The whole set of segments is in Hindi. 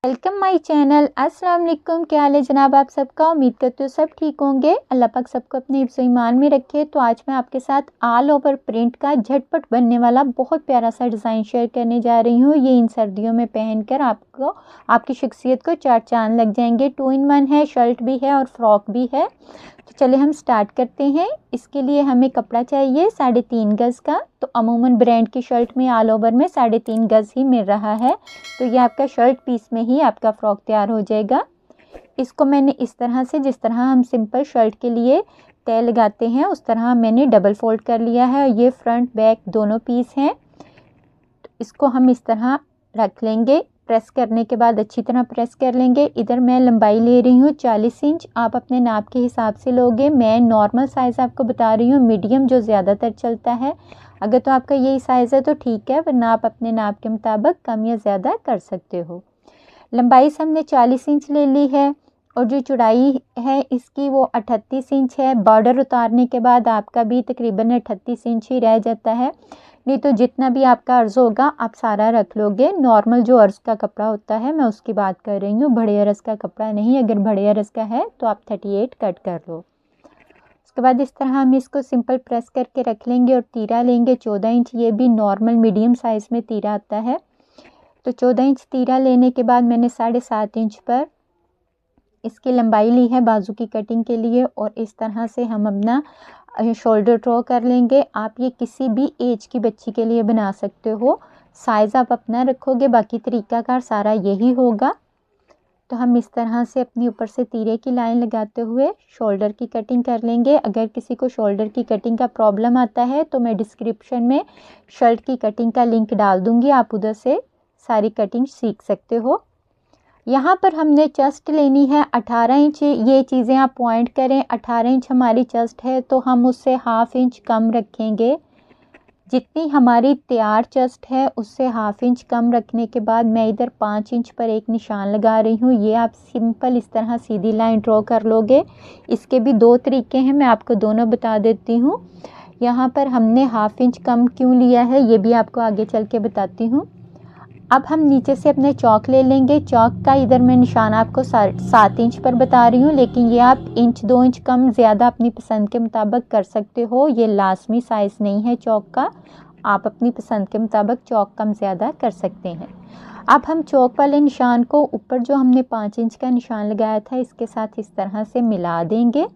Welcome my channel. अस्सलाम वालेकुम। क्या हाल है जनाब आप सबका। उम्मीद करते हो सब ठीक होंगे। अल्लाह पाक सबको अपने हिफ्ज़ ईमान में रखे। तो आज मैं आपके साथ ऑल ओवर प्रिंट का झटपट बनने वाला बहुत प्यारा सा डिज़ाइन शेयर करने जा रही हूँ। ये इन सर्दियों में पहनकर आपको आपकी शख्सियत को चार चांद लग जाएंगे। 2 in 1 है, शर्ट भी है और फ्रॉक भी है। तो चलिए हम स्टार्ट करते हैं। इसके लिए हमें कपड़ा चाहिए 3.5 गज़ का। तो अमूमन ब्रांड की शर्ट में ऑल ओवर में 3.5 गज़ ही मिल रहा है। तो ये आपका शर्ट पीस में ही आपका फ्रॉक तैयार हो जाएगा। इसको मैंने इस तरह से, जिस तरह हम सिंपल शर्ट के लिए तय लगाते हैं उस तरह मैंने डबल फोल्ड कर लिया है। ये फ्रंट बैक दोनों पीस हैं। तो इसको हम इस तरह रख लेंगे। प्रेस करने के बाद अच्छी तरह प्रेस कर लेंगे। इधर मैं लंबाई ले रही हूँ 40 इंच। आप अपने नाप के हिसाब से लोगे। मैं नॉर्मल साइज़ आपको बता रही हूँ, मीडियम जो ज़्यादातर चलता है। अगर तो आपका यही साइज़ है तो ठीक है, वरना आप अपने नाप के मुताबिक कम या ज़्यादा कर सकते हो। लंबाई से हमने 40 इंच ले ली है और जो चौड़ाई है इसकी वो 38 इंच है। बॉर्डर उतारने के बाद आपका भी तकरीबन 38 इंच ही रह जाता है। नहीं तो जितना भी आपका अर्ज़ होगा आप सारा रख लोगे। नॉर्मल जो अर्ज़ का कपड़ा होता है मैं उसकी बात कर रही हूँ, बड़े अर्ज़ का कपड़ा नहीं। अगर बड़े अर्ज़ का है तो आप 38 कट कर लो। उसके बाद इस तरह हम इसको सिंपल प्रेस करके रख लेंगे और तीरा लेंगे 14 इंच। ये भी नॉर्मल मीडियम साइज़ में तीरा आता है। तो 14 इंच तीरा लेने के बाद मैंने 7.5 इंच पर इसकी लंबाई ली है बाजू की कटिंग के लिए। और इस तरह से हम अपना शोल्डर ड्रॉ कर लेंगे। आप ये किसी भी एज की बच्ची के लिए बना सकते हो। साइज़ आप अपना रखोगे, बाकी तरीकाकार सारा यही होगा। तो हम इस तरह से अपनी ऊपर से तीरे की लाइन लगाते हुए शोल्डर की कटिंग कर लेंगे। अगर किसी को शोल्डर की कटिंग का प्रॉब्लम आता है तो मैं डिस्क्रिप्शन में शर्ट की कटिंग का लिंक डाल दूँगी, आप उधर से सारी कटिंग सीख सकते हो। यहाँ पर हमने चेस्ट लेनी है 18 इंच। ये चीज़ें आप पॉइंट करें। 18 इंच हमारी चेस्ट है तो हम उससे हाफ इंच कम रखेंगे। जितनी हमारी तैयार चेस्ट है उससे हाफ इंच कम रखने के बाद मैं इधर 5 इंच पर एक निशान लगा रही हूँ। ये आप सिंपल इस तरह सीधी लाइन ड्रॉ कर लोगे। इसके भी 2 तरीके हैं, मैं आपको दोनों बता देती हूँ। यहाँ पर हमने हाफ इंच कम क्यों लिया है ये भी आपको आगे चल के बताती हूँ। अब हम नीचे से अपने चौक ले लेंगे। चौक का इधर मैं निशान आपको 7 इंच पर बता रही हूँ, लेकिन ये आप इंच 2 इंच कम ज़्यादा अपनी पसंद के मुताबिक कर सकते हो। ये लाजमी साइज़ नहीं है चौक का, आप अपनी पसंद के मुताबिक चौक कम ज़्यादा कर सकते हैं। अब हम चौक वाले निशान को ऊपर जो हमने 5 इंच का निशान लगाया था इसके साथ इस तरह से मिला देंगे।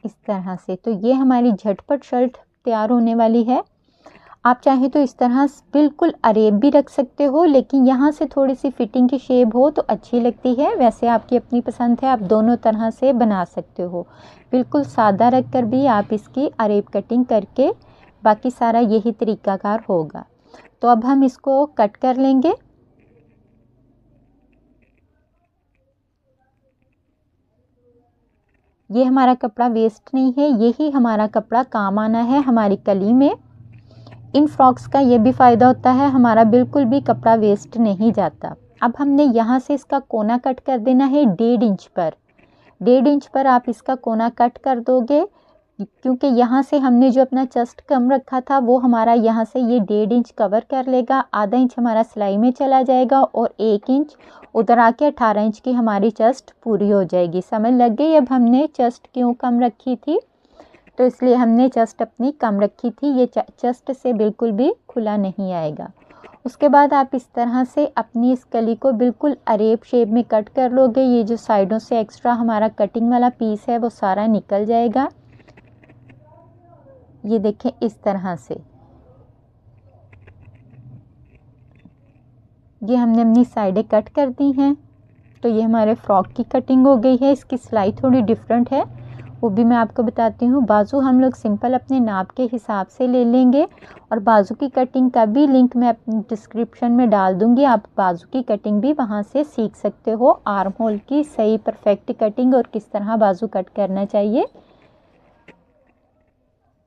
इस तरह से तो ये हमारी झटपट शर्ट तैयार होने वाली है। आप चाहें तो इस तरह बिल्कुल अरेब भी रख सकते हो, लेकिन यहाँ से थोड़ी सी फिटिंग की शेप हो तो अच्छी लगती है। वैसे आपकी अपनी पसंद है, आप दोनों तरह से बना सकते हो। बिल्कुल सादा रख कर भी आप इसकी अरेब कटिंग करके बाकी सारा यही तरीकाकार होगा। तो अब हम इसको कट कर लेंगे। ये हमारा कपड़ा वेस्ट नहीं है, यही हमारा कपड़ा काम आना है हमारी कली में। इन फ्रॉक्स का ये भी फ़ायदा होता है, हमारा बिल्कुल भी कपड़ा वेस्ट नहीं जाता। अब हमने यहाँ से इसका कोना कट कर देना है 1.5 इंच पर। 1.5 इंच पर आप इसका कोना कट कर दोगे, क्योंकि यहाँ से हमने जो अपना चेस्ट कम रखा था वो हमारा यहाँ से ये 1.5 इंच कवर कर लेगा। आधा इंच हमारा सिलाई में चला जाएगा और 1 इंच उधर आके 18 इंच की हमारी चेस्ट पूरी हो जाएगी। समझ लग गई अब हमने चेस्ट क्यों कम रखी थी। तो इसलिए हमने चेस्ट अपनी कम रखी थी। ये चेस्ट से बिल्कुल भी खुला नहीं आएगा। उसके बाद आप इस तरह से अपनी इस कली को बिल्कुल अरेब शेप में कट कर लोगे। ये जो साइडों से एक्स्ट्रा हमारा कटिंग वाला पीस है वो सारा निकल जाएगा। ये देखें इस तरह से। ये हमने अपनी साइडें कट कर दी हैं। तो ये हमारे फ्रॉक की कटिंग हो गई है। इसकी सिलाई थोड़ी डिफरेंट है, वो भी मैं आपको बताती हूँ। बाजू हम लोग सिंपल अपने नाप के हिसाब से ले लेंगे और बाजू की कटिंग का भी लिंक मैं अपनी डिस्क्रिप्शन में डाल दूँगी। आप बाजू की कटिंग भी वहाँ से सीख सकते हो, आर्म होल की सही परफेक्ट कटिंग और किस तरह बाजू कट करना चाहिए।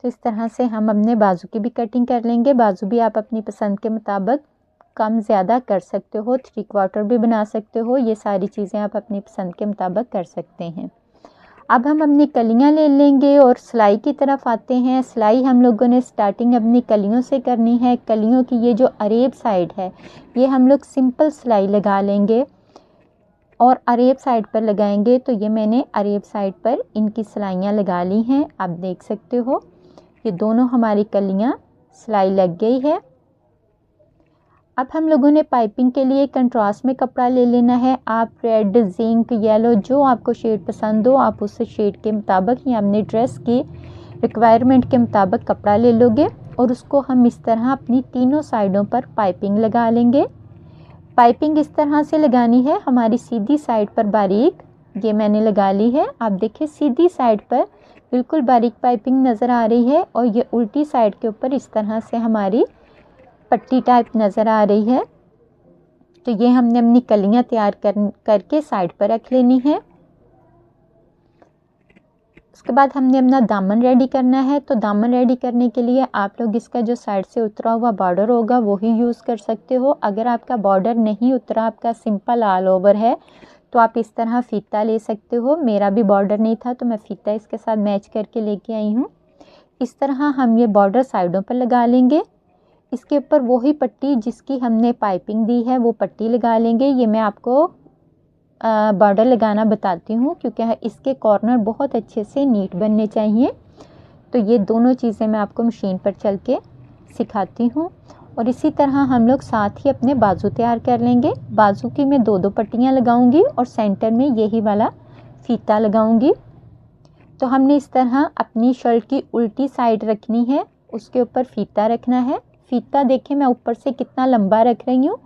तो इस तरह से हम अपने बाजू की भी कटिंग कर लेंगे। बाजू भी आप अपनी पसंद के मुताबिक कम ज़्यादा कर सकते हो, 3/4 भी बना सकते हो। ये सारी चीज़ें आप अपनी पसंद के मुताबिक कर सकते हैं। अब हम अपनी कलियां ले लेंगे और सिलाई की तरफ आते हैं। सिलाई हम लोगों ने स्टार्टिंग अपनी कलियों से करनी है। कलियों की ये जो अरेब साइड है ये हम लोग सिंपल सिलाई लगा लेंगे और अरेब साइड पर लगाएंगे। तो ये मैंने अरेब साइड पर इनकी सिलाइयाँ लगा ली हैं। आप देख सकते हो ये दोनों हमारी कलियाँ सिलाई लग गई है। अब हम लोगों ने पाइपिंग के लिए कंट्रास्ट में कपड़ा ले लेना है। आप रेड, जिंक, येलो जो आपको शेड पसंद हो आप उस शेड के मुताबिक या अपने ड्रेस की रिक्वायरमेंट के मुताबिक कपड़ा ले लोगे और उसको हम इस तरह अपनी तीनों साइडों पर पाइपिंग लगा लेंगे। पाइपिंग इस तरह से लगानी है, हमारी सीधी साइड पर बारीक ये मैंने लगा ली है। आप देखिए सीधी साइड पर बिल्कुल बारीक पाइपिंग नज़र आ रही है और ये उल्टी साइड के ऊपर इस तरह से हमारी पट्टी टाइप नज़र आ रही है। तो ये हमने अपनी कलियां तैयार करके साइड पर रख लेनी है। उसके बाद हमने अपना दामन रेडी करना है। तो दामन रेडी करने के लिए आप लोग इसका जो साइड से उतरा हुआ बॉर्डर होगा वो ही यूज़ कर सकते हो। अगर आपका बॉर्डर नहीं उतरा, आपका सिंपल ऑल ओवर है तो आप इस तरह फीता ले सकते हो। मेरा भी बॉर्डर नहीं था तो मैं फीता इसके साथ मैच करके लेके आई हूँ। इस तरह हम ये बॉर्डर साइडों पर लगा लेंगे। इसके ऊपर वही पट्टी जिसकी हमने पाइपिंग दी है वो पट्टी लगा लेंगे। ये मैं आपको बॉर्डर लगाना बताती हूँ क्योंकि इसके कॉर्नर बहुत अच्छे से नीट बनने चाहिए। तो ये दोनों चीज़ें मैं आपको मशीन पर चल के सिखाती हूँ। और इसी तरह हम लोग साथ ही अपने बाजू तैयार कर लेंगे। बाजू की मैं दो पट्टियाँ लगाऊंगी और सेंटर में यही वाला फीता लगाऊंगी। तो हमने इस तरह अपनी शर्ट की उल्टी साइड रखनी है, उसके ऊपर फीता रखना है। फीता देखिए मैं ऊपर से कितना लंबा रख रही हूँ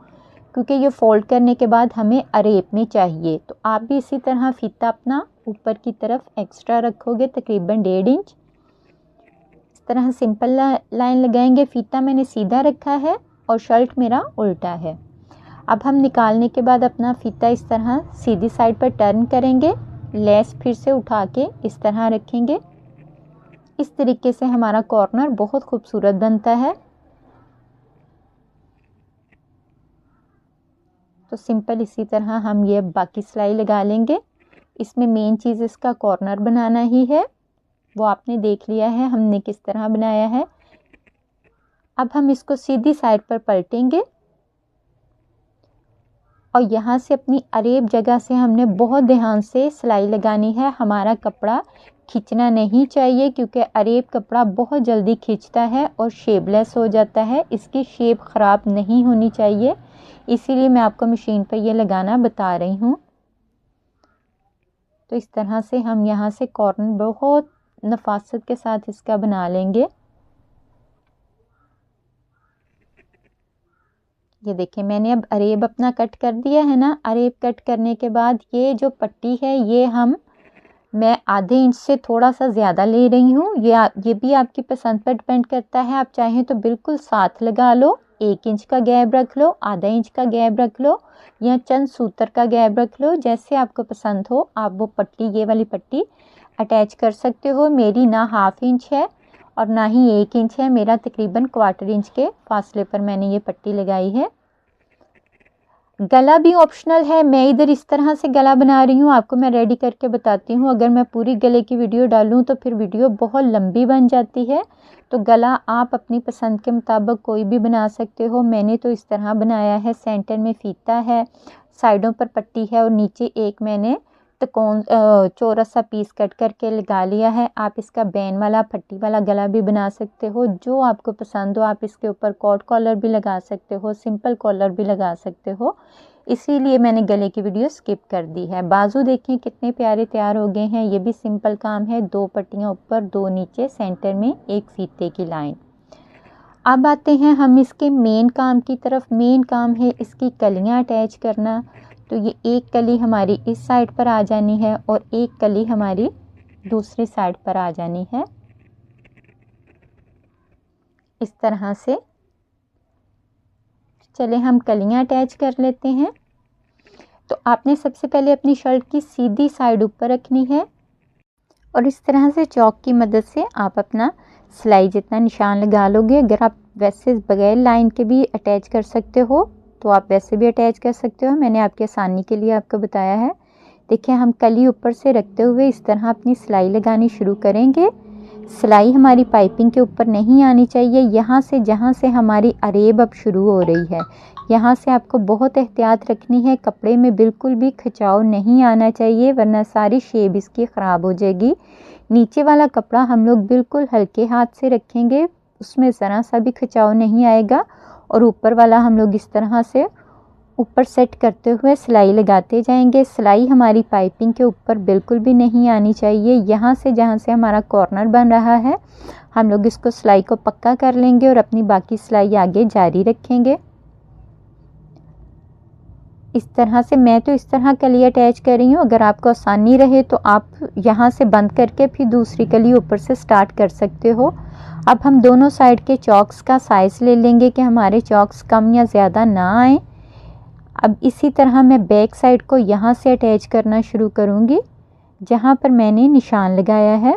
क्योंकि ये फोल्ड करने के बाद हमें अरेब में चाहिए। तो आप भी इसी तरह फीता अपना ऊपर की तरफ एक्स्ट्रा रखोगे तकरीबन 1.5 इंच। इस तरह सिंपल लाइन लगाएंगे। फीता मैंने सीधा रखा है और शर्ट मेरा उल्टा है। अब हम निकालने के बाद अपना फीता इस तरह सीधी साइड पर टर्न करेंगे, लेस फिर से उठा के इस तरह रखेंगे। इस तरीके से हमारा कॉर्नर बहुत खूबसूरत बनता है। तो सिंपल इसी तरह हम ये बाकी सिलाई लगा लेंगे। इसमें मेन चीज़ इसका कॉर्नर बनाना ही है, वो आपने देख लिया है हमने किस तरह बनाया है। अब हम इसको सीधी साइड पर पलटेंगे और यहाँ से अपनी अरेब जगह से हमने बहुत ध्यान से सिलाई लगानी है। हमारा कपड़ा खींचना नहीं चाहिए क्योंकि अरेब कपड़ा बहुत जल्दी खींचता है और शेपलेस हो जाता है। इसकी शेप ख़राब नहीं होनी चाहिए, इसीलिए मैं आपको मशीन पर ये लगाना बता रही हूँ। तो इस तरह से हम यहाँ से कॉर्नर बहुत नफासत के साथ इसका बना लेंगे। ये देखिए मैंने अब अरेब अपना कट कर दिया है ना। अरेब कट करने के बाद ये जो पट्टी है ये मैं आधे इंच से थोड़ा सा ज़्यादा ले रही हूँ। ये भी आपकी पसंद पर डिपेंड करता है। आप चाहें तो बिल्कुल साथ लगा लो, 1 इंच का गैप रख लो, आधा इंच का गैप रख लो या चंद सूतर का गैप रख लो, जैसे आपको पसंद हो। आप वो पट्टी, ये वाली पट्टी अटैच कर सकते हो। मेरी ना 1/2 इंच है और ना ही 1 इंच है, मेरा तकरीबन 1/4 इंच के फासले पर मैंने ये पट्टी लगाई है। गला भी ऑप्शनल है, मैं इधर इस तरह से गला बना रही हूँ, आपको मैं रेडी करके बताती हूँ। अगर मैं पूरी गले की वीडियो डालूँ तो फिर वीडियो बहुत लंबी बन जाती है। तो गला आप अपनी पसंद के मुताबिक कोई भी बना सकते हो। मैंने तो इस तरह बनाया है, सेंटर में फीता है, साइडों पर पट्टी है और नीचे एक मैंने त्रिकोण चौरस सा पीस कट करके लगा लिया है। आप इसका बैन वाला पट्टी वाला गला भी बना सकते हो, जो आपको पसंद हो। आप इसके ऊपर कॉट कॉलर भी लगा सकते हो, सिंपल कॉलर भी लगा सकते हो, इसीलिए मैंने गले की वीडियो स्किप कर दी है। बाजू देखें कितने प्यारे तैयार हो गए हैं। ये भी सिंपल काम है, 2 पट्टियाँ ऊपर 2 नीचे, सेंटर में एक फीते की लाइन। अब आते हैं हम इसके मेन काम की तरफ। मेन काम है इसकी कलियाँ अटैच करना। तो ये एक कली हमारी इस साइड पर आ जानी है और एक कली हमारी दूसरी साइड पर आ जानी है। इस तरह से चले हम कलियां अटैच कर लेते हैं। तो आपने सबसे पहले अपनी शर्ट की सीधी साइड ऊपर रखनी है और इस तरह से चौक की मदद से आप अपना सिलाई जितना निशान लगा लोगे। अगर आप वैसे बगैर लाइन के भी अटैच कर सकते हो तो आप वैसे भी अटैच कर सकते हो, मैंने आपकी आसानी के लिए आपको बताया है। देखिए हम कली ऊपर से रखते हुए इस तरह अपनी सिलाई लगानी शुरू करेंगे। सिलाई हमारी पाइपिंग के ऊपर नहीं आनी चाहिए। यहाँ से जहाँ से हमारी अरेब अब शुरू हो रही है, यहाँ से आपको बहुत एहतियात रखनी है। कपड़े में बिल्कुल भी खिंचाव नहीं आना चाहिए, वरना सारी शेप इसकी ख़राब हो जाएगी। नीचे वाला कपड़ा हम लोग बिल्कुल हल्के हाथ से रखेंगे, उसमें ज़रा सा भी खिंचाव नहीं आएगा। और ऊपर वाला हम लोग इस तरह से ऊपर सेट करते हुए सिलाई लगाते जाएंगे। सिलाई हमारी पाइपिंग के ऊपर बिल्कुल भी नहीं आनी चाहिए। यहाँ से जहाँ से हमारा कॉर्नर बन रहा है, हम लोग इसको सिलाई को पक्का कर लेंगे और अपनी बाकी सिलाई आगे जारी रखेंगे। इस तरह से मैं तो इस तरह कली अटैच कर रही हूँ। अगर आपको आसानी रहे तो आप यहाँ से बंद करके फिर दूसरी कली ऊपर से स्टार्ट कर सकते हो। अब हम दोनों साइड के चॉक्स का साइज़ ले लेंगे कि हमारे चॉक्स कम या ज़्यादा ना आए। अब इसी तरह मैं बैक साइड को यहाँ से अटैच करना शुरू करूँगी जहाँ पर मैंने निशान लगाया है।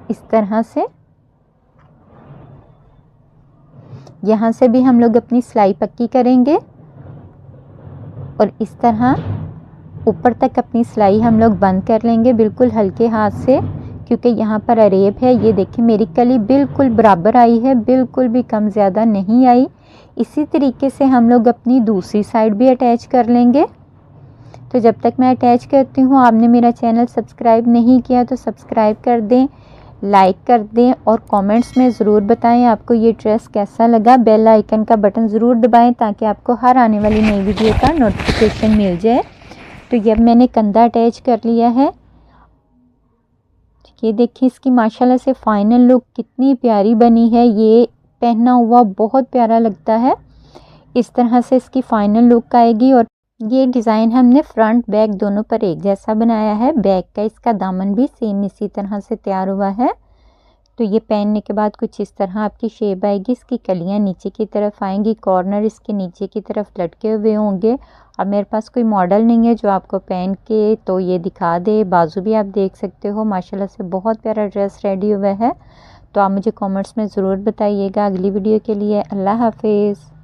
इस तरह से यहाँ से भी हम लोग अपनी सिलाई पक्की करेंगे और इस तरह ऊपर तक अपनी सिलाई हम लोग बंद कर लेंगे बिल्कुल हल्के हाथ से, क्योंकि यहाँ पर अरेब है। ये देखिए मेरी कली बिल्कुल बराबर आई है, बिल्कुल भी कम ज़्यादा नहीं आई। इसी तरीके से हम लोग अपनी दूसरी साइड भी अटैच कर लेंगे। तो जब तक मैं अटैच करती हूँ, आपने मेरा चैनल सब्सक्राइब नहीं किया तो सब्सक्राइब कर दें, लाइक कर दें और कमेंट्स में ज़रूर बताएं आपको ये ड्रेस कैसा लगा। बेल आइकन का बटन ज़रूर दबाएं ताकि आपको हर आने वाली नई वीडियो का नोटिफिकेशन मिल जाए। तो ये अब मैंने कंधा अटैच कर लिया है। ये देखिए इसकी माशाल्लाह से फाइनल लुक कितनी प्यारी बनी है। ये पहना हुआ बहुत प्यारा लगता है। इस तरह से इसकी फाइनल लुक आएगी। और ये डिज़ाइन हमने फ्रंट बैक दोनों पर एक जैसा बनाया है। बैक का इसका दामन भी सेम इसी तरह से तैयार हुआ है। तो ये पहनने के बाद कुछ इस तरह आपकी शेप आएगी। इसकी कलियां नीचे की तरफ आएंगी, कॉर्नर इसके नीचे की तरफ लटके हुए होंगे। अब मेरे पास कोई मॉडल नहीं है जो आपको पहन के तो ये दिखा दे। बाजू भी आप देख सकते हो। माशाल्लाह से बहुत प्यारा ड्रेस रेडी हुआ है। तो आप मुझे कमेंट्स में ज़रूर बताइएगा। अगली वीडियो के लिए अल्लाह हाफिज़।